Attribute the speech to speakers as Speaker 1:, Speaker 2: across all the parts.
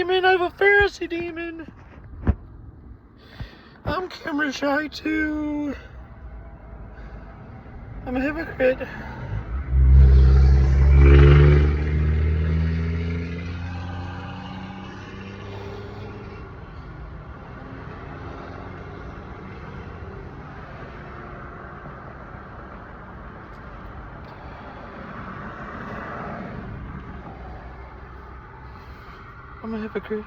Speaker 1: demon. I have a Pharisee demon. I'm camera shy too. I'm a hypocrite. I'm a hypocrite.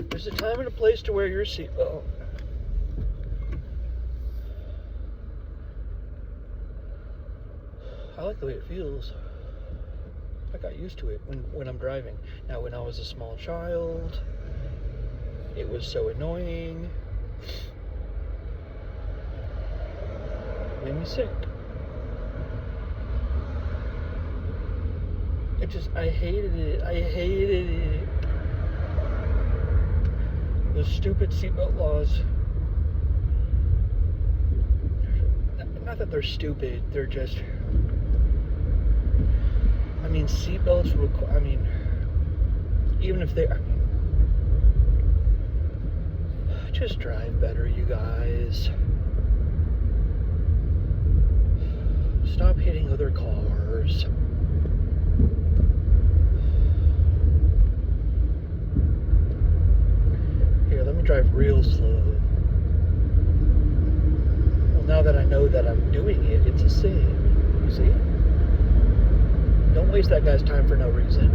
Speaker 1: There's a time and a place to wear your seatbelt. I like the way it feels. I got used to it when I'm driving. Now, when I was a small child, it was so annoying. It made me sick. I hated it. I hated it. Those stupid seatbelt laws. Not that they're stupid, they're just... I mean, seatbelts require... I mean, even if they... I mean, just drive better, you guys. Stop hitting other cars. Here, let me drive real slow. Well, now that I know that I'm doing it, it's a sin. You see? Don't waste that guy's time for no reason.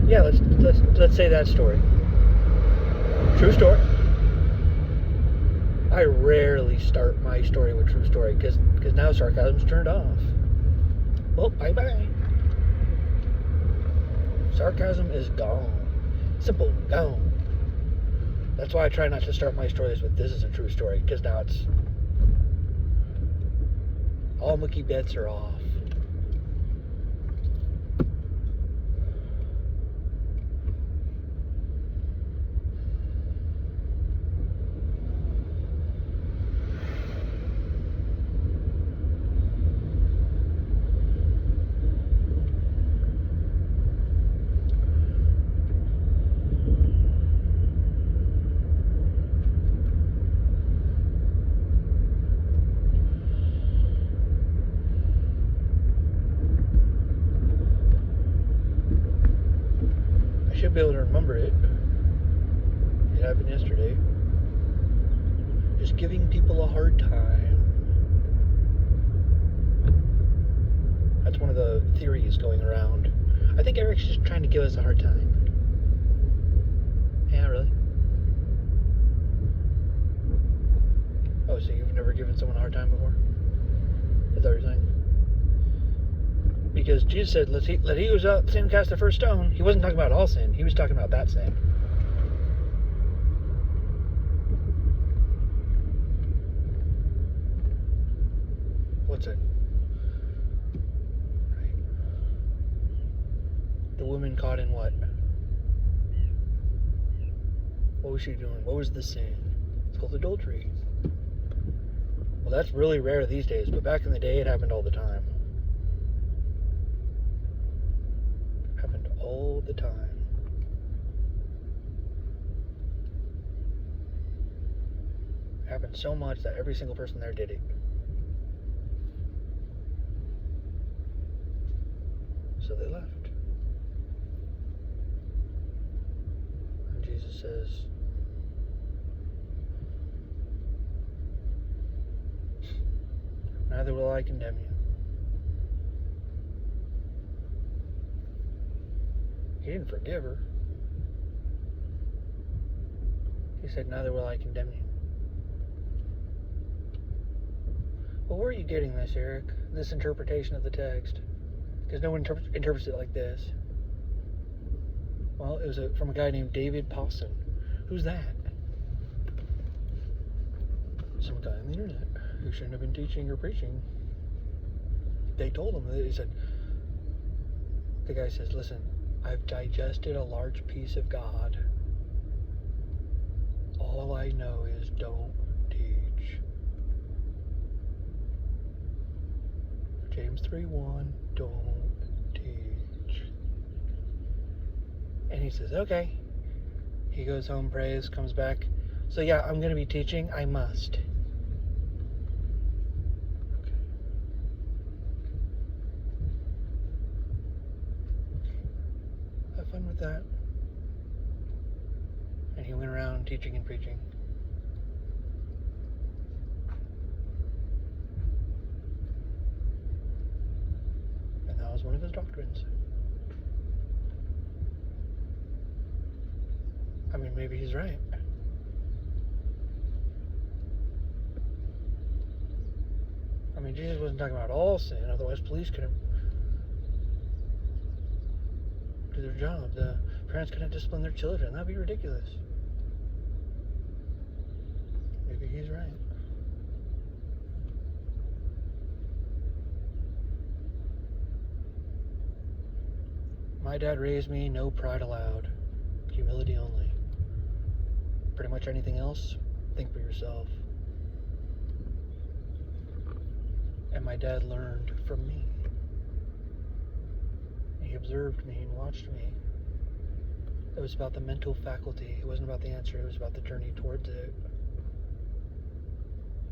Speaker 1: Yeah, let's say that story. True story. I rarely start my story with true story because now sarcasm's turned off. Well, bye-bye. Sarcasm is gone. Simple, gone. That's why I try not to start my stories with "this is a true story," because now it's... all Mookie bets are off. Should be able to remember it. It happened yesterday. Just giving people a hard time. That's one of the theories going around. I think Eric's just trying to give us a hard time. Yeah, really? Oh, so you've never given someone a hard time before? Is that what you're saying? Because Jesus said, let he who was out sin cast the first stone. He wasn't talking about all sin. He was talking about that sin. What's it? Right. The woman caught in what? What was she doing? What was the sin? It's called adultery. Well, that's really rare these days, but back in the day, it happened all the time. All the time. It happened so much that every single person there did it. So they left. And Jesus says, neither will I condemn you. He didn't forgive her. He said, neither will I condemn you. Well, where are you getting this, Eric? This interpretation of the text? Because no one interprets it like this. Well, it was from a guy named David Pawson. Who's that? Some guy on the internet who shouldn't have been teaching or preaching. They told him, he said, the guy says, listen, I've digested a large piece of God. All I know is don't teach. James 3:1, don't teach. And he says, okay. He goes home, prays, comes back. So yeah, I'm going to be teaching. I must. Okay. Have fun with that. And he went around teaching and preaching. And that was one of his doctrines. I mean, maybe he's right. I mean, Jesus wasn't talking about all sin, otherwise police couldn't do their job. The parents couldn't discipline their children. That'd be ridiculous. Maybe he's right. My dad raised me, no pride allowed. Humility only. Pretty much anything else, think for yourself. And my dad learned from me. He observed me and watched me. It was about the mental faculty. It wasn't about the answer. It was about the journey towards it.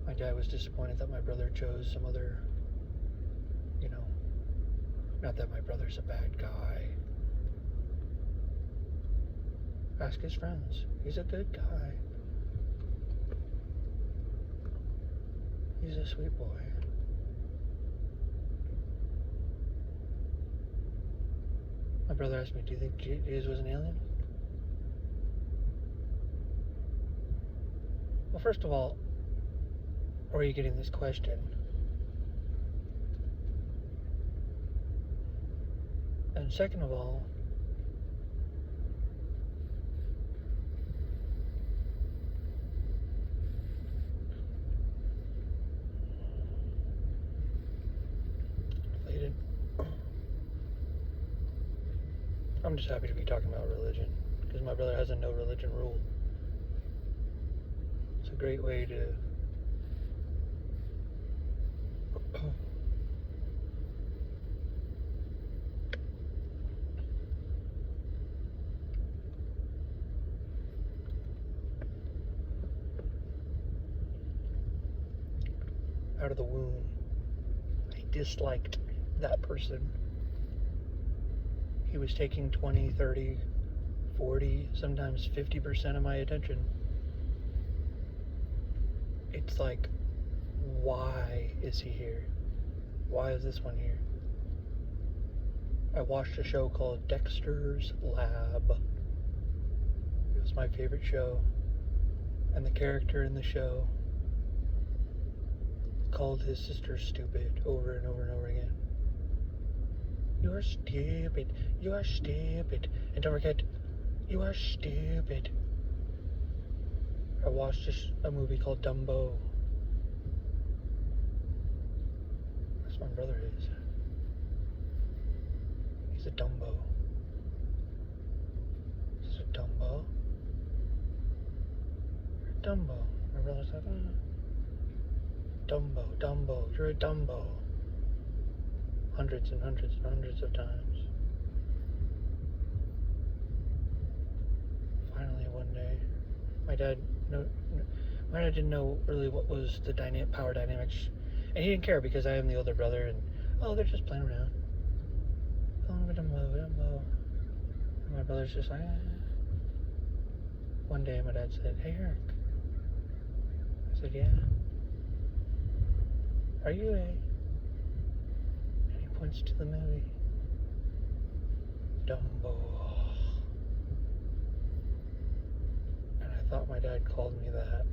Speaker 1: My dad was disappointed that my brother chose some other, not that my brother's a bad guy. Ask his friends. He's a good guy. He's a sweet boy. My brother asked me, do you think Jesus was an alien? Well, first of all, where are you getting this question? And second of all, I'm just happy to be talking about religion, because my brother has a no religion rule. It's a great way to out of the womb, I disliked that person. He was taking 20, 30, 40, sometimes 50% of my attention. It's like, why is he here? Why is this one here? I watched a show called Dexter's Lab. It was my favorite show. And the character in the show called his sister stupid over and over and over again. You're stupid. You are stupid. And don't forget, you are stupid. I watched a movie called Dumbo. That's what my brother is. He's a Dumbo. He's a Dumbo. You're a Dumbo. My brother's like, Dumbo, you're a Dumbo. Hundreds and hundreds and hundreds of times. Finally, one day, my dad didn't know really what was the power dynamics, and he didn't care because I am the older brother, and they're just playing around. Dumbo. And my brother's just like, One day, my dad said, "Hey, Eric." I said, "Yeah." "Are you a?" And he points to the movie. Dumbo. And I thought my dad called me that.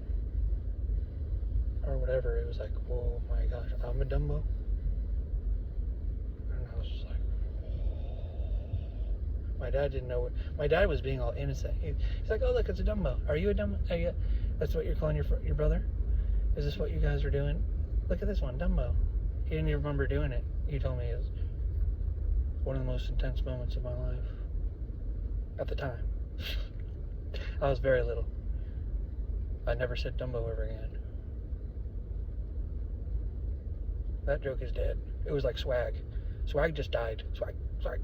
Speaker 1: or whatever, it was like, oh my gosh, I'm a Dumbo. And I was just like, my dad didn't know. My dad was being all innocent. He's like, oh look, it's a Dumbo. Are you a Dumbo? That's what you're calling your brother? Is this what you guys are doing? Look at this one, Dumbo. He didn't even remember doing it. He told me it was one of the most intense moments of my life. At the time. I was very little. I never said Dumbo ever again. That joke is dead. It was like swag. Swag just died. Swag, swag,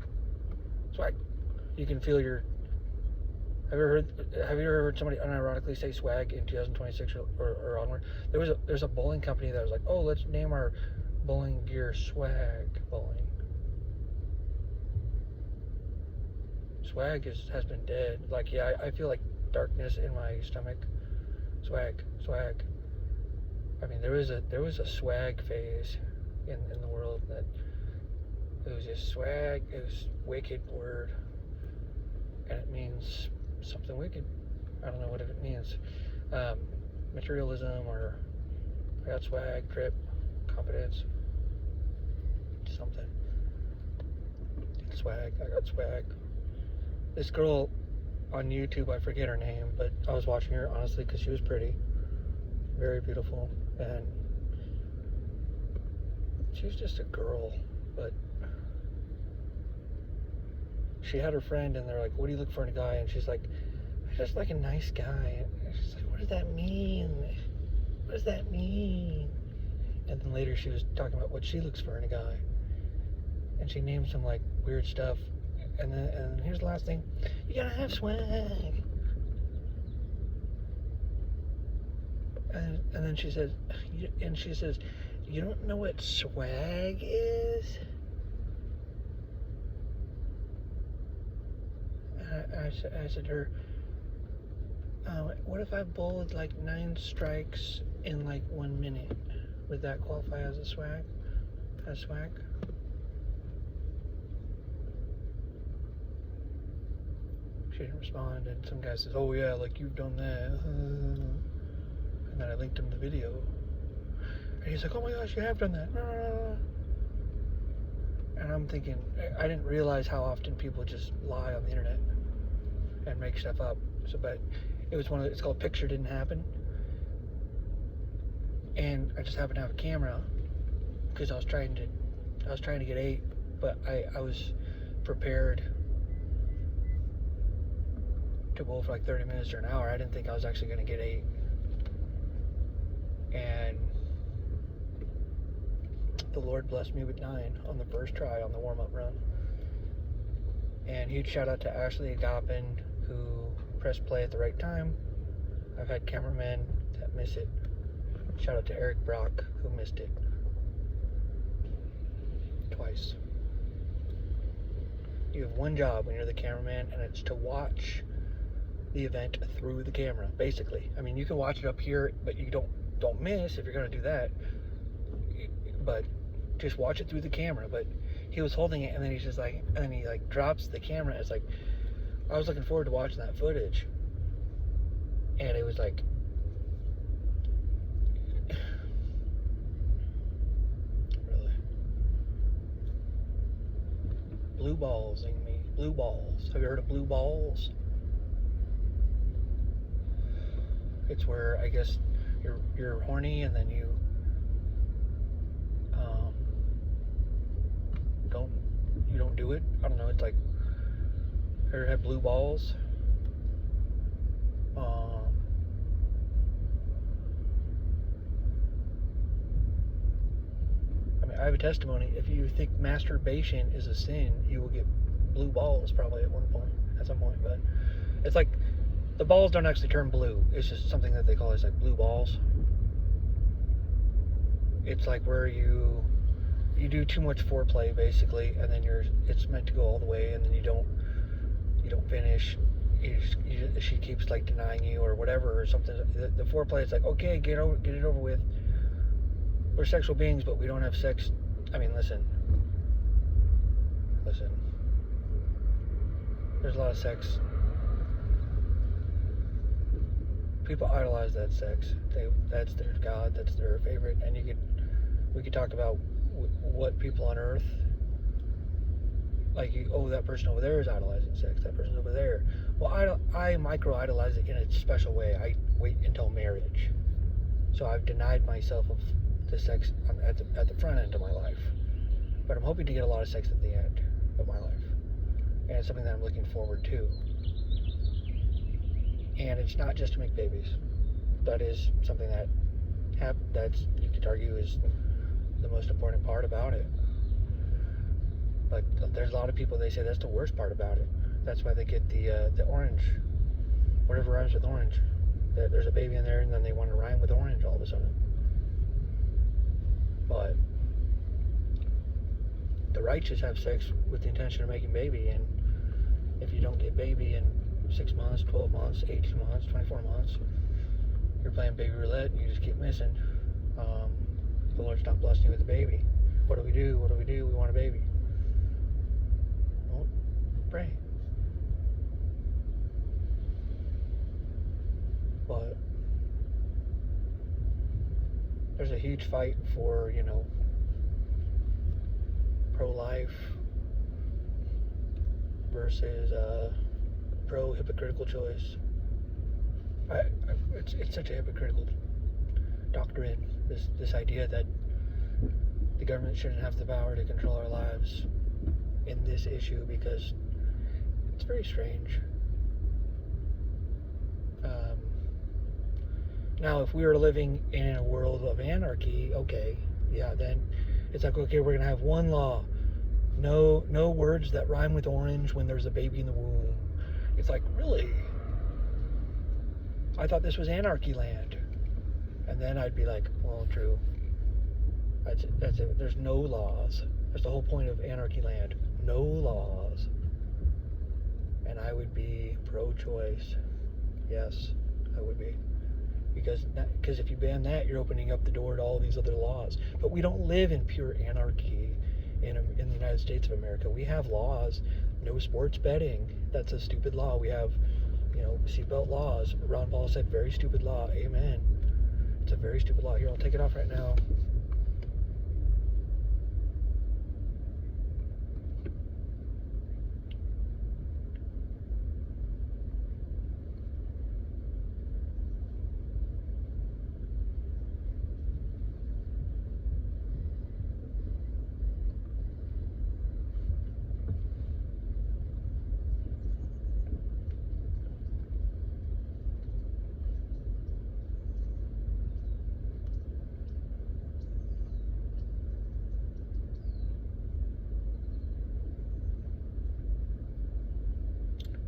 Speaker 1: swag. You can feel your... Have you ever heard somebody unironically say swag in 2026 or onward? There's a bowling company that was like, oh, let's name our bowling gear Swag Bowling. Swag has been dead. Like, yeah, I feel like darkness in my stomach. Swag, swag. I mean, there was a swag phase in the world that it was just swag. It was a wicked word, and it means something wicked. I don't know what it means. Materialism, or I got swag, trip, confidence, something. Swag. I got swag. This girl on YouTube, I forget her name, but I was watching her honestly because she was pretty, very beautiful, and she was just a girl. But she had her friend, and they're like, what do you look for in a guy? And she's like, I just like a nice guy. And she's like, what does that mean? What does that mean? And then later she was talking about what she looks for in a guy, and she named some like weird stuff. And here's the last thing: you gotta have swag. And then she says, you don't know what swag is? I said to her, what if I bowled like 9 strikes in like 1 minute? Would that qualify as a swag? As swag? She didn't respond, and some guy says, oh yeah, like you've done that. And then I linked him the video. And he's like, oh my gosh, you have done that. And I'm thinking, I didn't realize how often people just lie on the internet and make stuff up. So, but it was it's called Picture Didn't Happen. And I just happened to have a camera because I was trying to get 8, but I was prepared to bowl for like 30 minutes or an hour. I didn't think I was actually going to get 8. And the Lord blessed me with 9 on the first try on the warm-up run. And huge shout out to Ashley Agapin, who pressed play at the right time. I've had cameramen that miss it. Shout out to Eric Brock, who missed it twice. You have one job when you're the cameraman, and it's to watch the event through the camera, basically. I mean, you can watch it up here, but you don't miss if you're going to do that. But just watch it through the camera. But he was holding it, and then he's just like, and then he like drops the camera. It's like, I was looking forward to watching that footage, and it was like, really, blue balls in me. Blue balls. Have you heard of blue balls? It's where I guess you're horny, and then you don't do it. I don't know. It's like, ever had blue balls? I mean, I have a testimony. If you think masturbation is a sin, you will get blue balls probably at some point. But it's like, the balls don't actually turn blue. It's just something that they call it, like blue balls. It's like where you do too much foreplay, basically, and then it's meant to go all the way, and then you don't finish. She keeps like denying you or whatever or something. The foreplay is like, okay, get it over with. We're sexual beings, but we don't have sex. I mean, listen. There's a lot of sex people idolize that sex. That's their god. That's their favorite. And we could talk about what people on Earth like. That person over there is idolizing sex. That person over there. Well, I micro idolize it in a special way. I wait until marriage. So I've denied myself of the sex at the front end of my life. But I'm hoping to get a lot of sex at the end of my life. And it's something that I'm looking forward to. And it's not just to make babies. That is something that's you could argue is the most important part about it. But there's a lot of people, they say that's the worst part about it. That's why they get the orange, whatever rhymes with orange. There's a baby in there, and then they want to rhyme with orange all of a sudden. But the righteous have sex with the intention of making baby, and if you don't get baby in 6 months, 12 months, 18 months, 24 months, you're playing baby roulette and you just keep missing. The Lord's not blessing you with a baby. What do we do? What do we do? We want a baby. Well, pray. But there's a huge fight for, pro-life versus pro-hypocritical choice. It's such a hypocritical doctrine, this idea that the government shouldn't have the power to control our lives in this issue, because it's very strange. Now, if we were living in a world of anarchy, okay, yeah, then it's like, okay, we're gonna have one law. No words that rhyme with orange when there's a baby in the womb. It's like, really? I thought this was anarchy land. And then I'd be like, well, true. That's it. There's no laws. That's the whole point of anarchy land. No laws. And I would be pro-choice. Yes, I would be. Because if you ban that, you're opening up the door to all these other laws. But we don't live in pure anarchy in the United States of America. We have laws. No sports betting. That's a stupid law. We have, seatbelt laws. Ron Paul said, very stupid law. Amen. It's a very stupid law. Here, I'll take it off right now.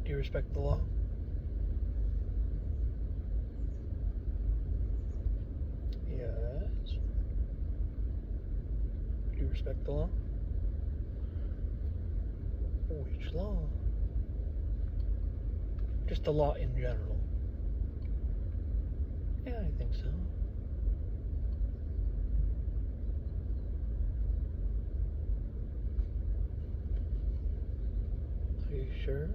Speaker 1: Do you respect the law? Yes. Do you respect the law? Which law? Just the law in general. Yeah, I think so. Are you sure?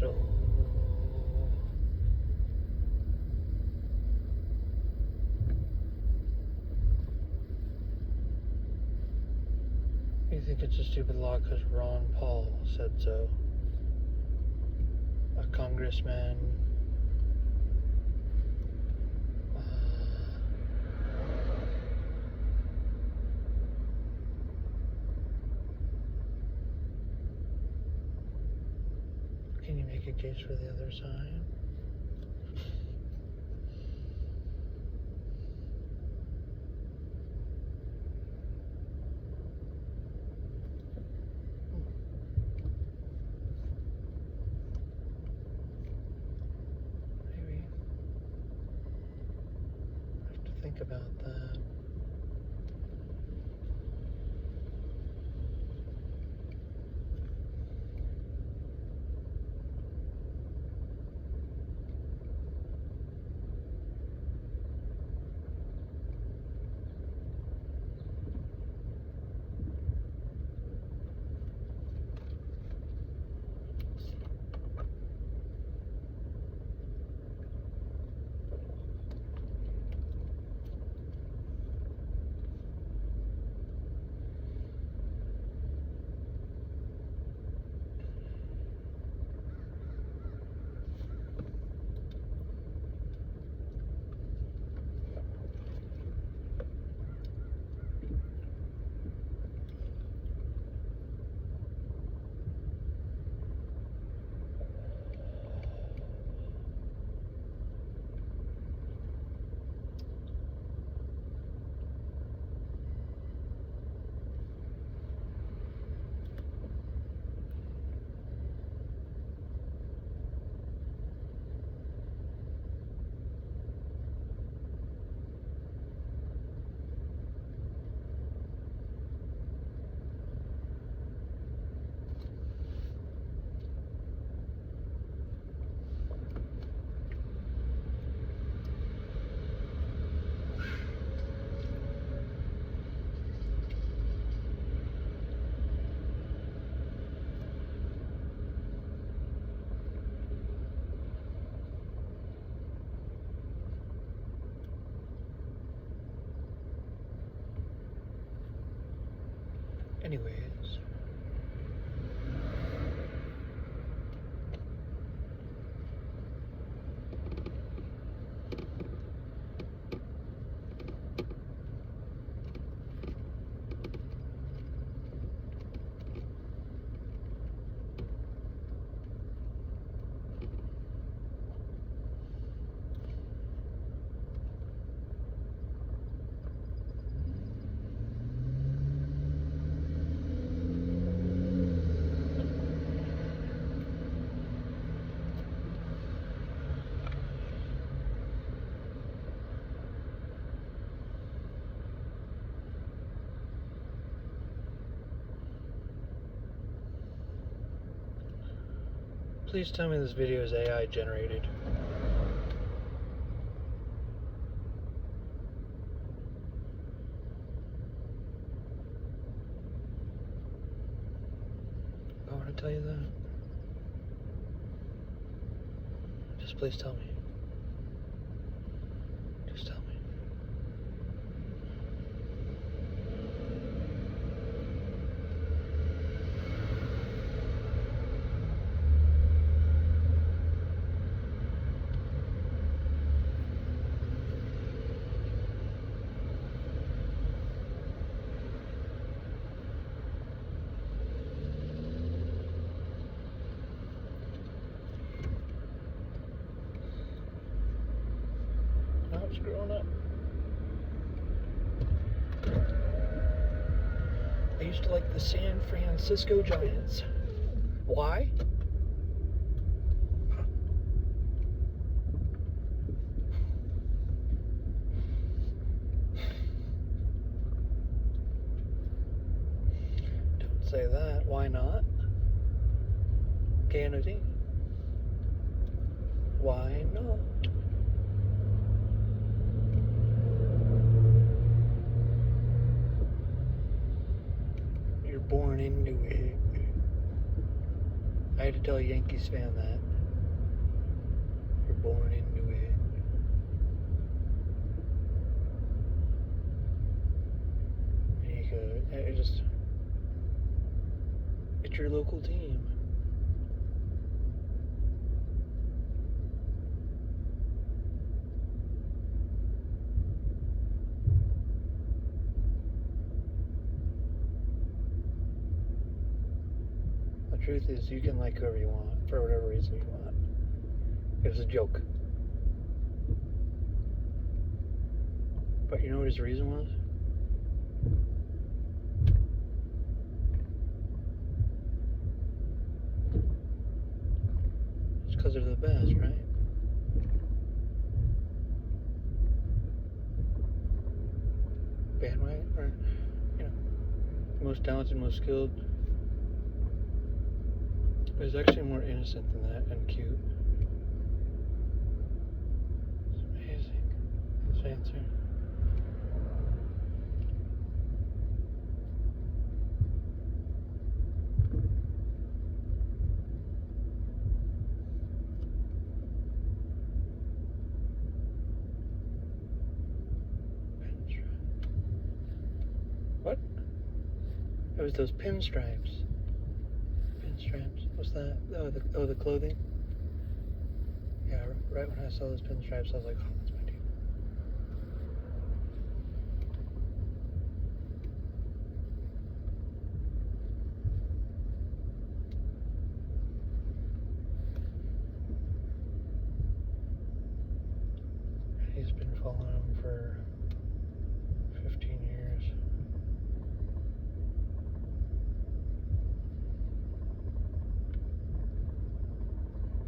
Speaker 1: So You think it's a stupid law because Ron Paul said so. A congressman. Can you make a case for the other side? Maybe. I have to think about that. Anyways. Please tell me this video is AI generated. I want to tell you that. Just please tell me. Just tell me. Growing up, I used to like the San Francisco Giants. Why? Don't say that. Why not? Kennedy. Why not? Born into it. I had to tell a Yankees fan that. You're born into it. And he goes, it just, beat your local team. The truth is, you can like whoever you want for whatever reason you want. It was a joke. But you know what his reason was? It's because they're the best, right? Bandwagon, or, you know, most talented, most skilled. But it's actually more innocent than that and cute. It's amazing. This answer. What? It was those pinstripes. Pinstripes. What's that? Oh, the clothing? Yeah, right when I saw those pinstripes, I was like, oh, that's my dude. He's been following him for 15 years.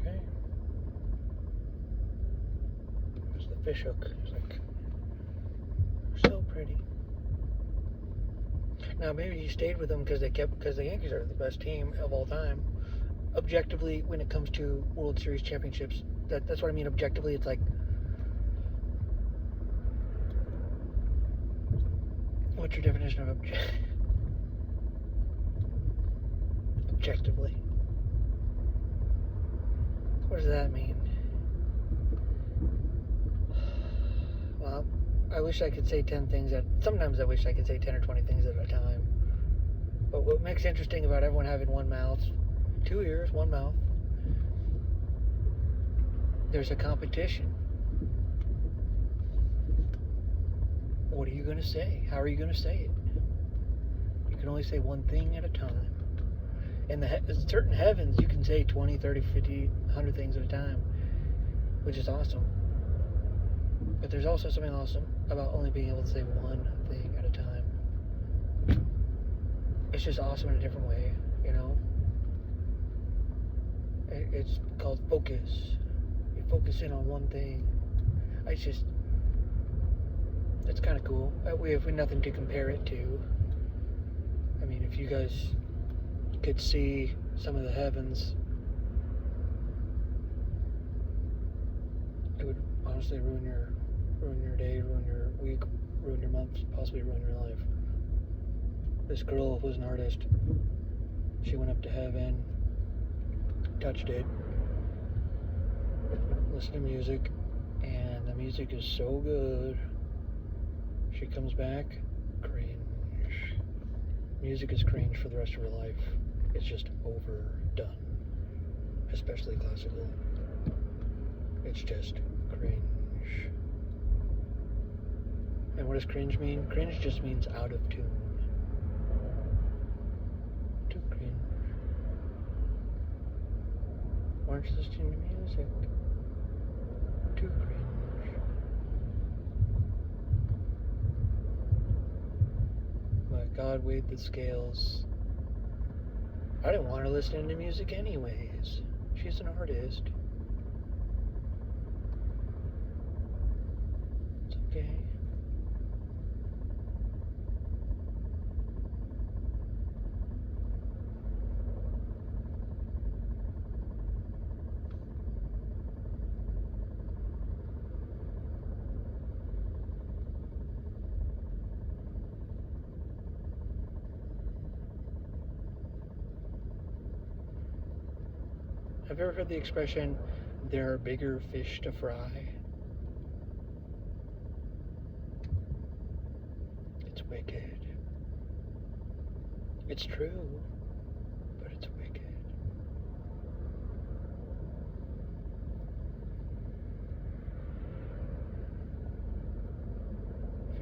Speaker 1: Okay. There's the fish hook. It's like, so pretty. Now maybe he stayed with them because the Yankees are the best team of all time. Objectively, when it comes to World Series championships, that's what I mean. Objectively, it's like, what's your definition of objectively? What does that mean? Well, I wish I could say 10 things sometimes I wish I could say 10 or 20 things at a time. But what makes it interesting about everyone having one mouth, 2 ears, one mouth, there's a competition. What are you going to say? How are you going to say it? You can only say one thing at a time. In certain heavens, you can say 20, 30, 50, 100 things at a time, which is awesome. But there's also something awesome about only being able to say one thing at a time. It's just awesome in a different way, you know? It's called focus. You focus in on one thing. It's kind of cool. We have nothing to compare it to. I mean, if you guys could see some of the heavens, it would honestly ruin your day, ruin your week, ruin your month, possibly ruin your life. This girl was an artist. She went up to heaven, touched it, listened to music, and the music is so good. She comes back, cringe. Music is cringe for the rest of her life. It's just overdone, especially classical. It's just cringe. And what does cringe mean? Cringe just means out of tune. Too cringe. Aren't you listening to music? Too cringe. But God weighed the scales. I didn't want her listening to music anyways. She's an artist. It's okay. Have you ever heard the expression, there are bigger fish to fry? It's wicked. It's true, but it's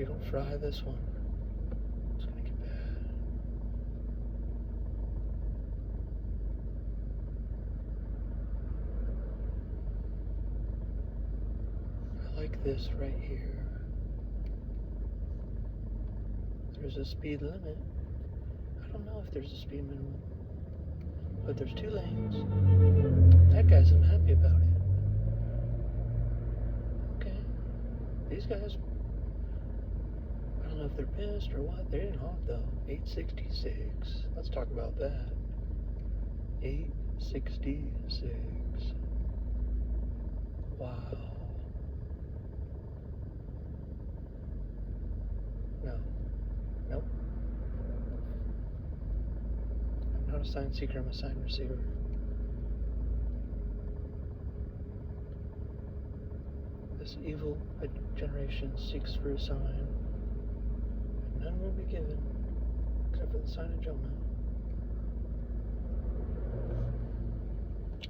Speaker 1: you don't fry this one, it's gonna get bad. I like this right here. There's a speed limit. I don't know if there's a speed minimum, but there's 2 lanes. That guy's unhappy about it. Okay. These guys, I don't know if they're pissed or what. They didn't honk though. 866. Let's talk about that. 866. Wow. No. Nope. I'm not a sign seeker, I'm a sign receiver. This evil generation seeks for a sign, and none will be given, except for the sign of Jonah.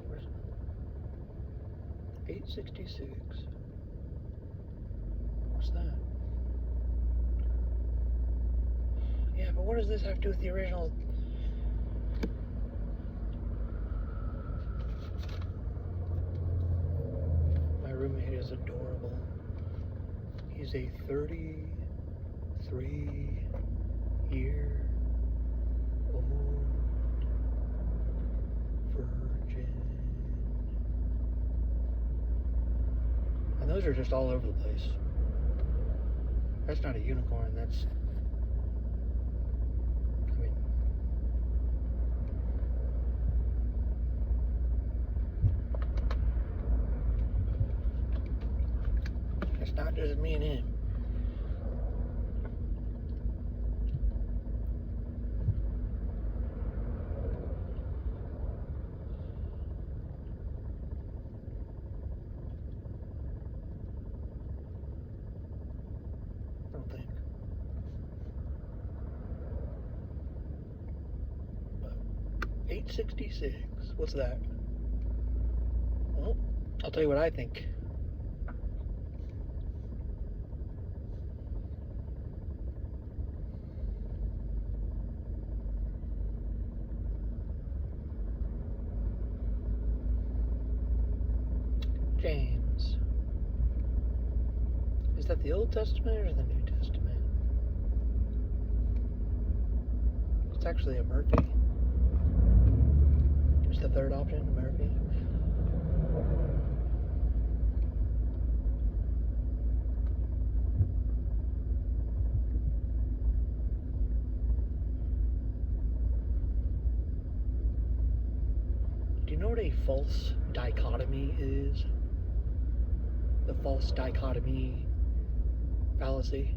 Speaker 1: Where's it? 866. What's that? Yeah, but what does this have to do with the original? My roommate is adorable. He's a 33-year-old virgin. And those are just all over the place. That's not a unicorn, that's... It's not just me and him. I don't think. But 866. What's that? Well, I'll tell you what I think. James. Is that the Old Testament or the New Testament? It's actually a Murphy. It's the third option, Murphy. Do you know what a false dichotomy is? The false dichotomy fallacy.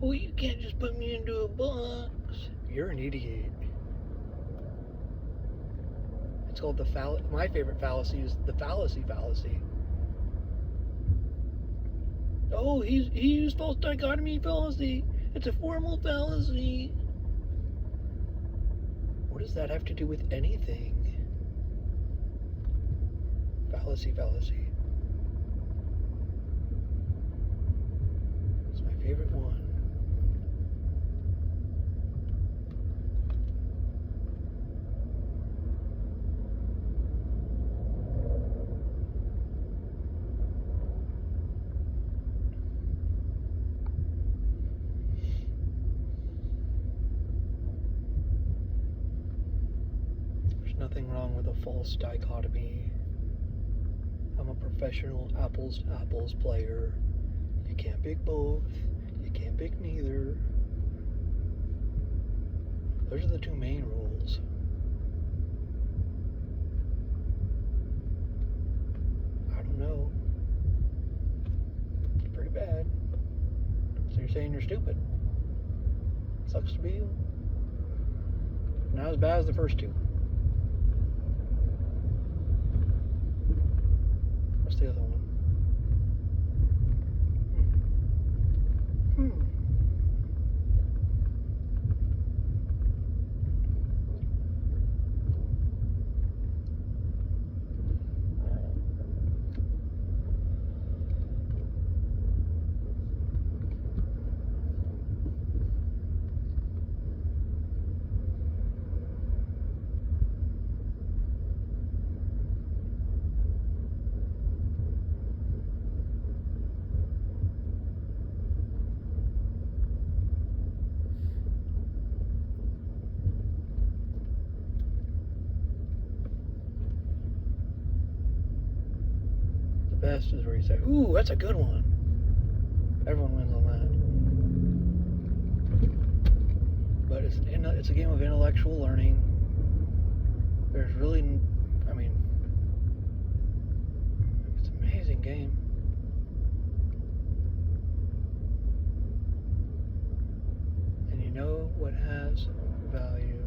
Speaker 1: Well, you can't just put me into a box. You're an idiot. It's called the my favorite fallacy is the fallacy. Oh, he used false dichotomy fallacy. It's a formal fallacy. What does that have to do with anything? Fallacy. It's my favorite one. There's nothing wrong with a false dichotomy. I'm a professional apples to apples player. You can't pick both. You can't pick neither. Those are the 2 main rules. I don't know. It's pretty bad. So you're saying you're stupid. Sucks to be you. Not as bad as the first 2. What's the other one? best is where you say, ooh, that's a good one. Everyone wins on that. But it's a game of intellectual learning. There's really, I mean, it's an amazing game. And you know what has value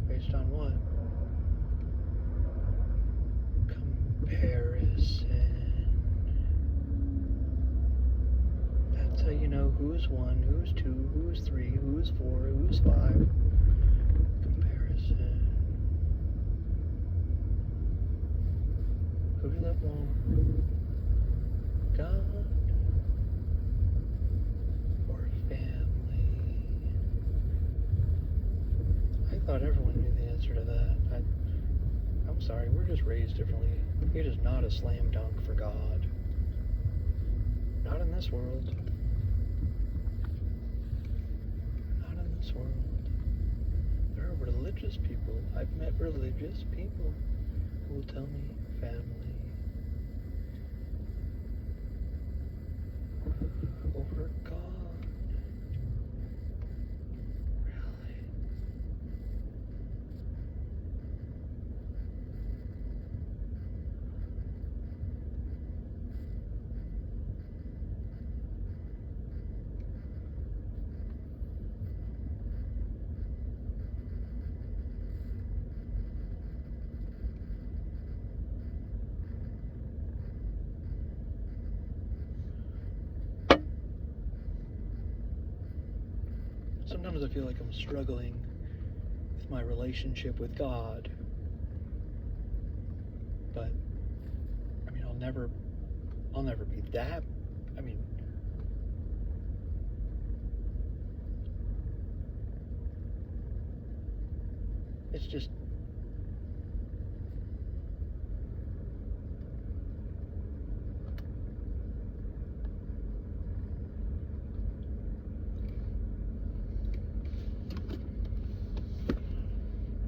Speaker 1: based on what? Comparison. That's how you know who's 1, who's 2, who's 3, who's 4, who's 5. Comparison. Who do you love more? God or family? I thought everyone knew the answer to that. I'm sorry, we're just raised differently. It is not a slam dunk for God. Not in this world. Not in this world. There are religious people. I've met religious people who will tell me family over God. Really? Sometimes I feel like I'm struggling with my relationship with God. But I mean, I'll never be that. I mean, it's just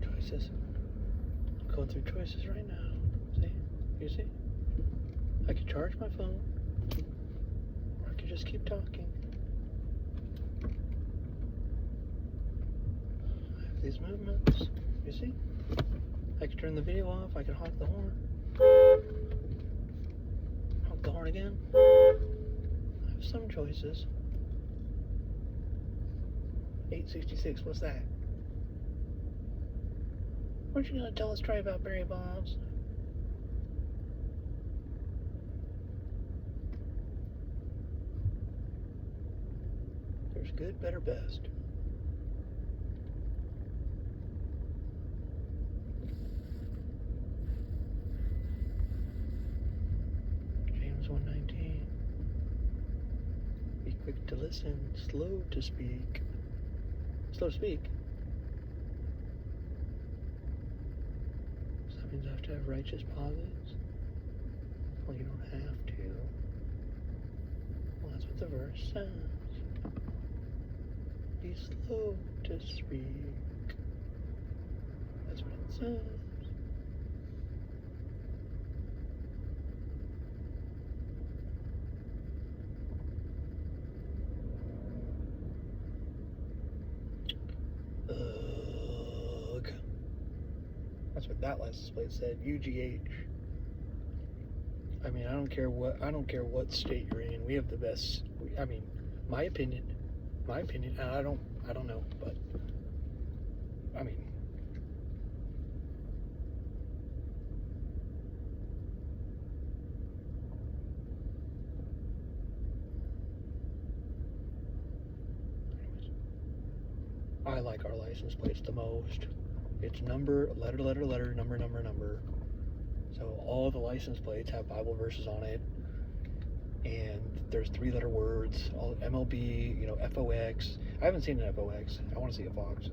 Speaker 1: choices. I'm going through choices right now. See? You see? I could charge my phone, or I could just keep talking. I have these movements. You see? I could turn the video off. I could honk the horn. Honk the horn again. I have some choices. 866, what's that? Weren't you going to tell us, Trey, about Barry Bonds? There's good, better, best. James 1:19. Be quick to listen, slow to speak. Slow to speak. So that means I have to have righteous pauses? Well, you don't have to. Well, that's what the verse says. Be slow to speak. That's what it says. Ugh. That's what that license plate said. UGH. I mean, I don't care what state you're in. We have the best. I mean, my opinion. And I don't know, but I mean, I like our license plates the most. It's number, letter, number. So all the license plates have Bible verses on it, and there's 3-letter words. All MLB, FOX. I haven't seen an FOX. I want to see a Fox.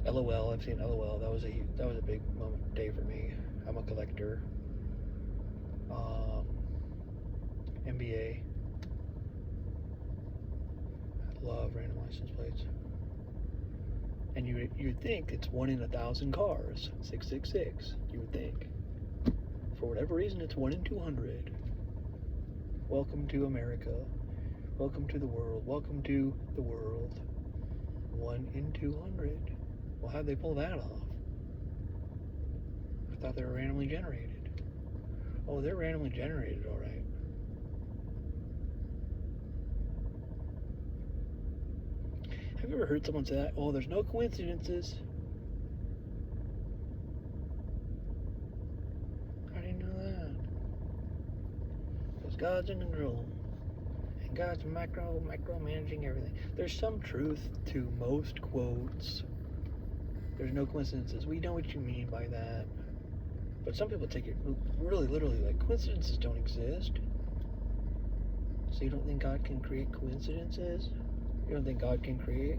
Speaker 1: LOL. I've seen LOL. That was a big moment day for me. I'm a collector. NBA. I love random license plates. And you'd think it's 1 in 1,000 cars. 666. You would think. For whatever reason, it's 1 in 200. Welcome to America. Welcome to the world. Welcome to the world. 1 in 200. Well, how'd they pull that off? I thought they were randomly generated. Oh, they're randomly generated, all right. Have you ever heard someone say that? Oh, there's no coincidences. How do you know that? Because God's in control. And God's micromanaging everything. There's some truth to most quotes. There's no coincidences. We know what you mean by that. But some people take it really literally, like coincidences don't exist. So you don't think God can create coincidences? You don't think God can create?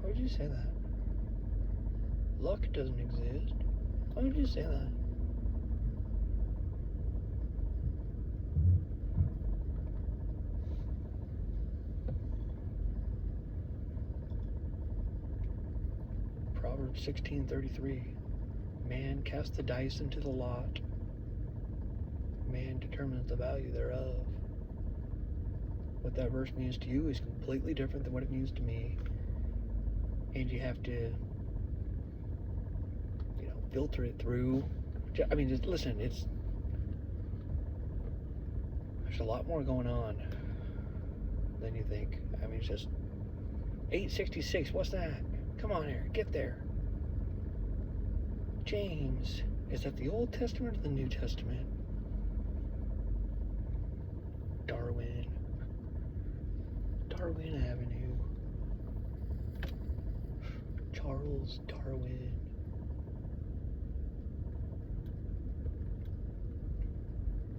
Speaker 1: Why would you say that? Luck doesn't exist. Why would you say that? Proverbs 16:33. Man casts the dice into the lot. Man determines the value thereof. What that verse means to you is completely different than what it means to me. And you have to, filter it through. I mean, just listen, there's a lot more going on than you think. I mean, it's just 866, what's that? Come on here, get there. James, is that the Old Testament or the New Testament? Darwin Avenue. Charles Darwin.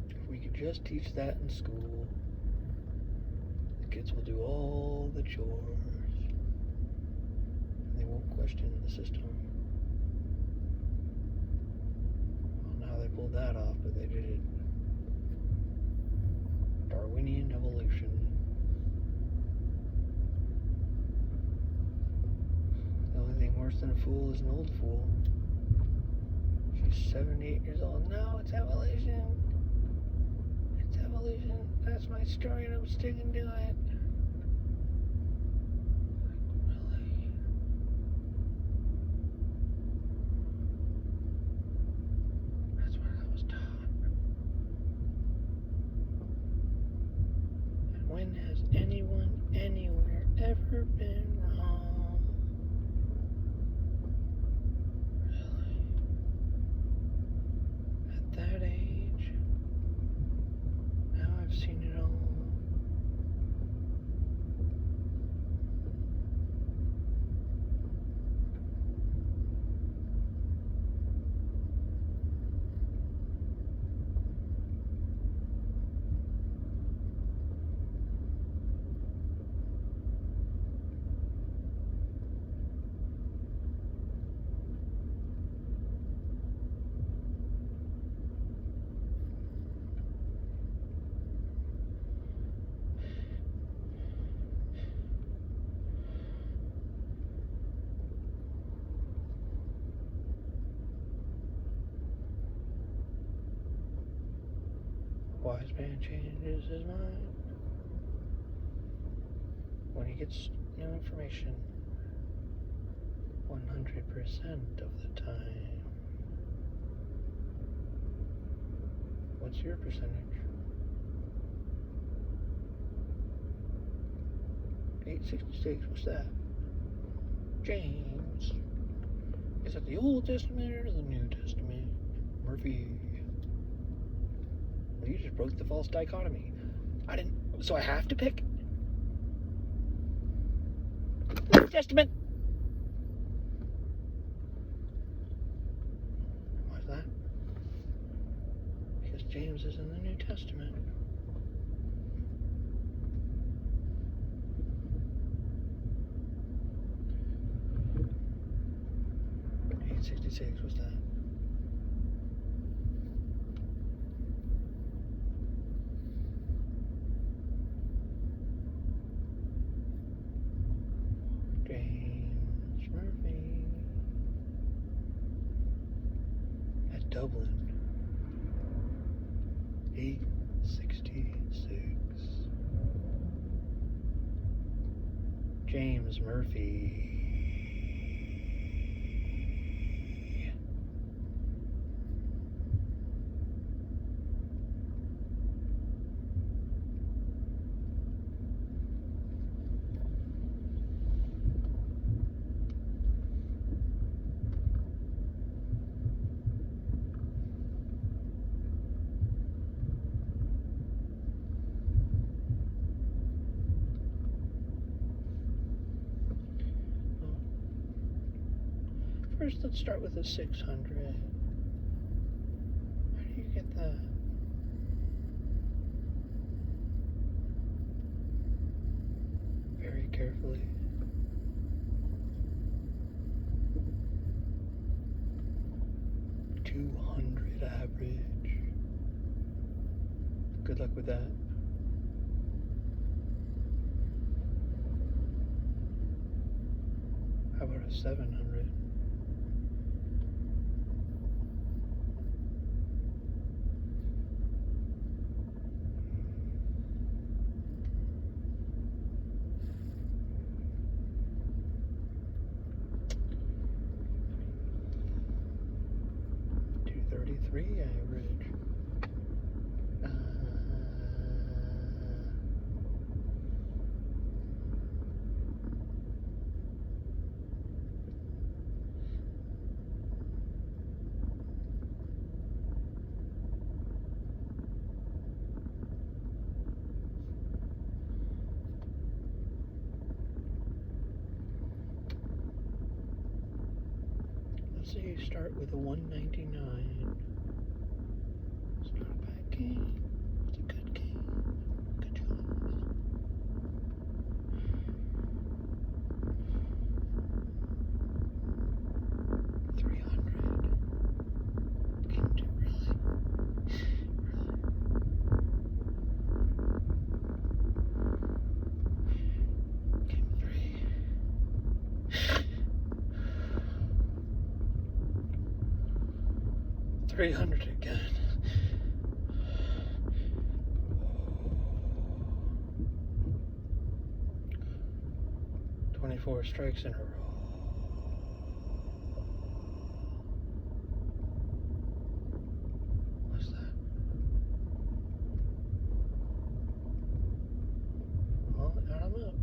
Speaker 1: If we could just teach that in school, the kids will do all the chores. And they won't question the system. I don't know how they pulled that off, but they did it. Darwinian evolution. The only thing worse than a fool is an old fool. She's 78 years old. No, it's evolution. It's evolution. That's my story and I'm sticking to it. Really? That's what I was taught. And when has anyone anywhere ever been wrong? That age, now I've seen it all. Wise man changes his mind when he gets new information 100% of the time. What's your percentage? 866, what's that? James, is that the Old Testament or the New Testament? Murphy. Well, you just broke the false dichotomy. So I have to pick New Testament. Why's that? Because James is in the New Testament. $8.66, what's that? James Murphy. At Dublin. 866. James Murphy. First, let's start with a 600. How do you get that? Very carefully. $200 average. Good luck with that. How about a 700? Average. Let's say you start with a 199. It's not a bad game. It's a good game. Good choice. $300. Can do really? Game 3. $300 again. 24 strikes in a row. What's that? Well, I'm up.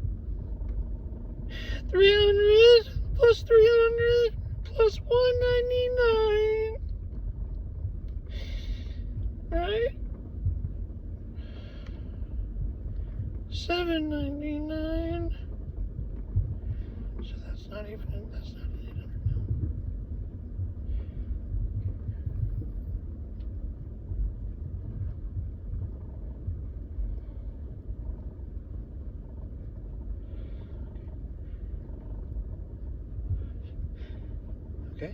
Speaker 1: 300 plus 300 plus 199. Right? 799. So that's not an 800 now. Okay.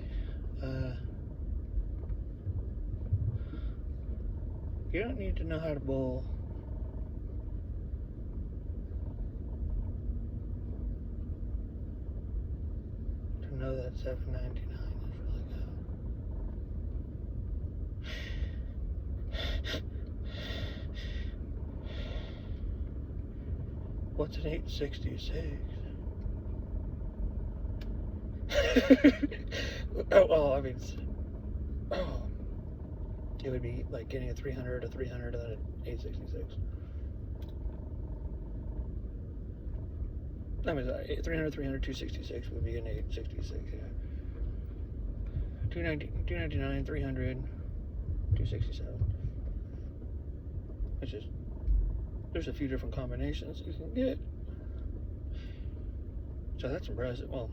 Speaker 1: You don't need to know how to bowl. To know that 799 is really good. What's an 866? Oh, well, I mean, it would be like getting a 300, a 300, and then an 866. I mean, 300, 300, 266 would be an 866, yeah. 299, 300, 267. It's just, there's a few different combinations you can get. So that's impressive. Well,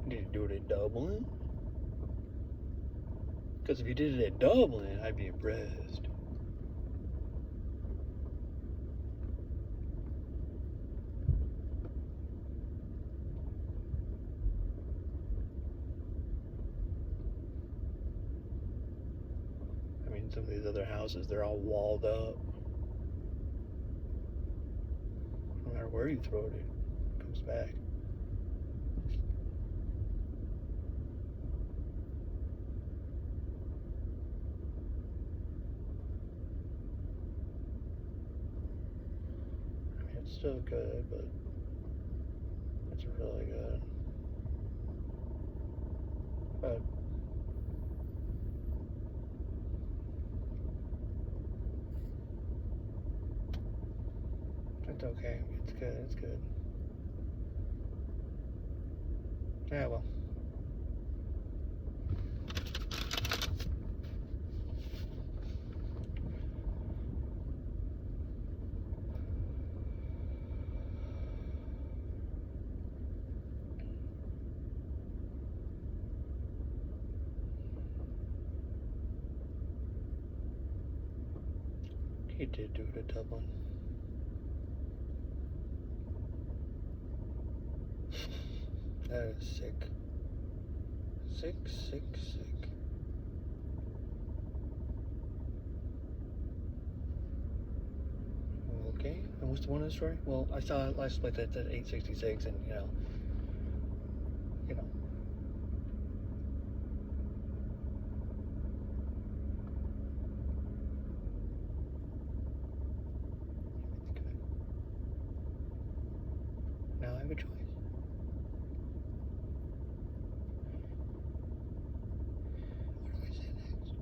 Speaker 1: did you do it at Dublin? Because if you did it at Dublin, I'd be impressed. I mean, some of these other houses, they're all walled up. No matter where you throw it, it comes back. still good, but it's really good. But it's okay. It's good. It's good. Yeah, well. He did do it at Dublin. That is sick. Sick, sick, sick. Okay, and what's the one in the story? Well, I saw it last split that's at 866, and you know. Now I have a choice. What do I say next?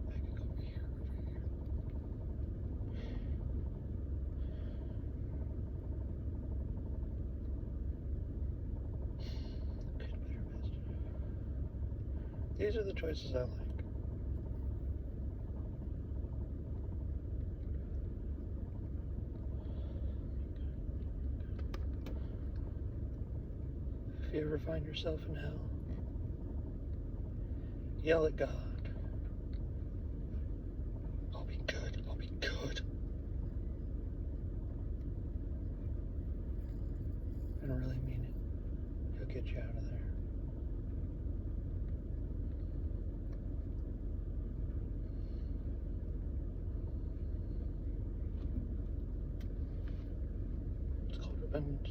Speaker 1: I could go over here, over here. Good, better, best. These are the choices I like. If you ever find yourself in hell, yell at God. I'll be good. I'll be good. And really mean it. He'll get you out of there. It's called repentance.